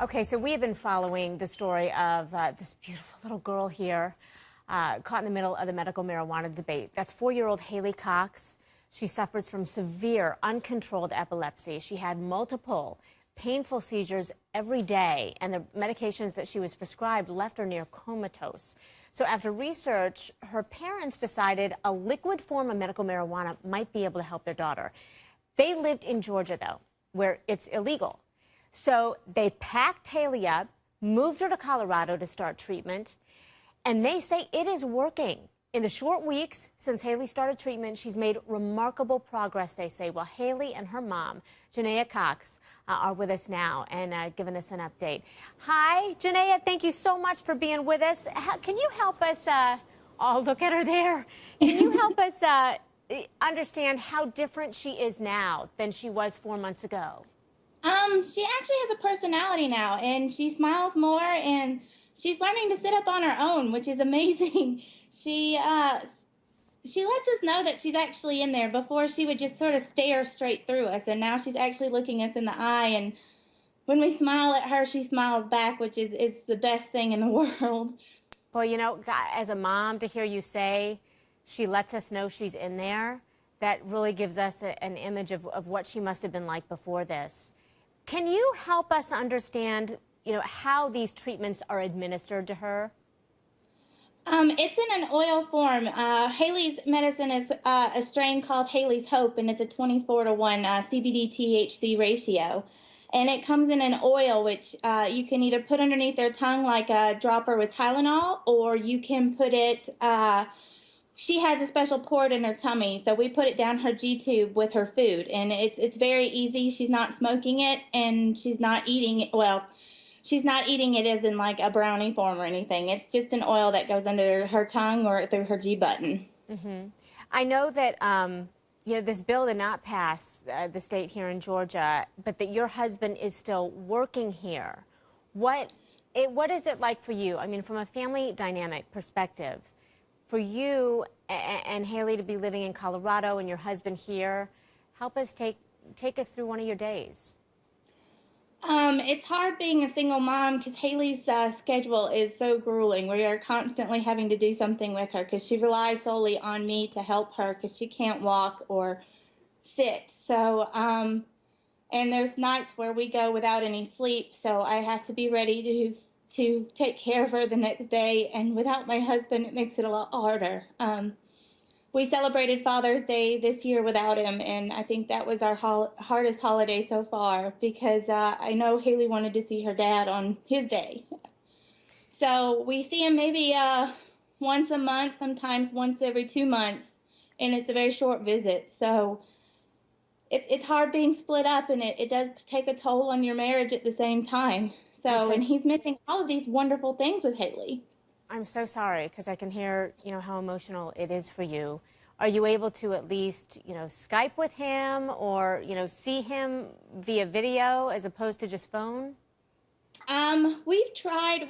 Okay, so we have been following the story of this beautiful little girl here caught in the middle of the medical marijuana debate. That's 4-year-old Haley Cox. She suffers from severe, uncontrolled epilepsy. She had multiple painful seizures every day, and the medications that she was prescribed left her near comatose. So after research, her parents decided a liquid form of medical marijuana might be able to help their daughter. They lived in Georgia, though, where it's illegal. So they packed Haley up, moved her to Colorado to start treatment, and they say it is working. In the short weeks since Haley started treatment, she's made remarkable progress, they say. Well, Haley and her mom, Janaea Cox, are with us now and giving us an update. Hi, Janaea, thank you so much for being with us. Can you help us, oh, look at her there. Can you help us understand how different she is now than she was 4 months ago? She actually has a personality now, and she smiles more, and she's learning to sit up on her own, which is amazing. She lets us know that she's actually in there. Before, she would just sort of stare straight through us, and now she's actually looking us in the eye, and when we smile at her, she smiles back, which is the best thing in the world. Well, you know, as a mom, to hear you say she lets us know she's in there, that really gives us an image of what she must have been like before this. Can you help us understand, you know, how these treatments are administered to her? It's in an oil form. Haley's medicine is a strain called Haley's Hope, and it's a 24-to-1 CBD THC ratio. And it comes in an oil, which you can either put underneath their tongue like a dropper with Tylenol, or you can put it, she has a special port in her tummy, so we put it down her G-tube with her food. And it's very easy. She's not smoking it, and she's not eating it. Well, she's not eating it as in like a brownie form or anything. It's just an oil that goes under her tongue or through her G button. I know that, you know, this bill did not pass the state here in Georgia, but that your husband is still working here. What is it like for you? I mean, from a family dynamic perspective, for you and Haley to be living in Colorado and your husband here, help us take us through one of your days. It's hard being a single mom because Haley's schedule is so grueling. We are constantly having to do something with her because she relies solely on me to help her because she can't walk or sit. So, and there's nights where we go without any sleep, so I have to be ready to take care of her the next day. And without my husband, it makes it a lot harder. We celebrated Father's Day this year without him, and I think that was our hardest holiday so far because I know Haley wanted to see her dad on his day. So we see him maybe once a month, sometimes once every 2 months, and it's a very short visit. So it's hard being split up, and it does take a toll on your marriage at the same time. So, and he's missing all of these wonderful things with Haley. I'm so sorry because I can hear, you know, how emotional it is for you. Are you able to at least, you know, Skype with him or, you know, see him via video as opposed to just phone? We've tried.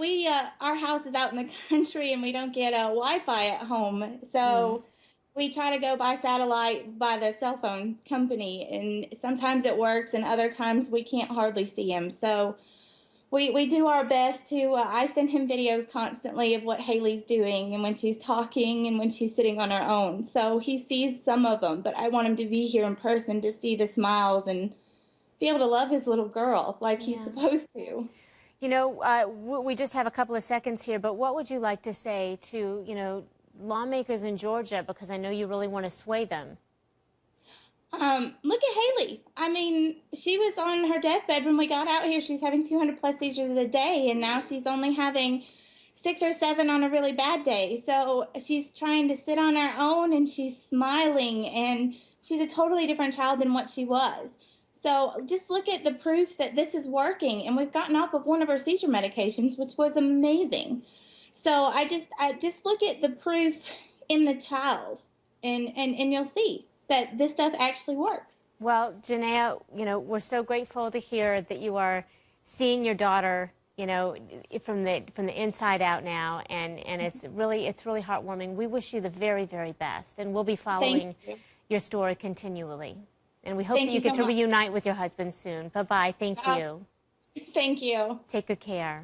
Our house is out in the country and we don't get Wi-Fi at home. So we try to go by satellite by the cell phone company, and sometimes it works and other times we can't hardly see him. So we do our best to, I send him videos constantly of what Haley's doing and when she's talking and when she's sitting on her own. So he sees some of them, but I want him to be here in person to see the smiles and be able to love his little girl like he's supposed to. You know, we just have a couple of seconds here, but what would you like to say to, you know, lawmakers in Georgia, because I know you really want to sway them? Look at Haley. I mean, she was on her deathbed when we got out here. She's having 200 plus seizures a day, and now she's only having 6 or 7 on a really bad day. So she's trying to sit on her own, and she's smiling, and she's a totally different child than what she was. So just look at the proof that this is working, and we've gotten off of one of her seizure medications, which was amazing. So I just look at the proof in the child, and you'll see that this stuff actually works. Well, Janaea, you know, we're so grateful to hear that you are seeing your daughter, you know, from the inside out now, and it's really heartwarming. We wish you the very, very best, and we'll be following your story continually. And we hope that you get to reunite with your husband soon. Bye-bye. Thank you. Thank you. Take good care.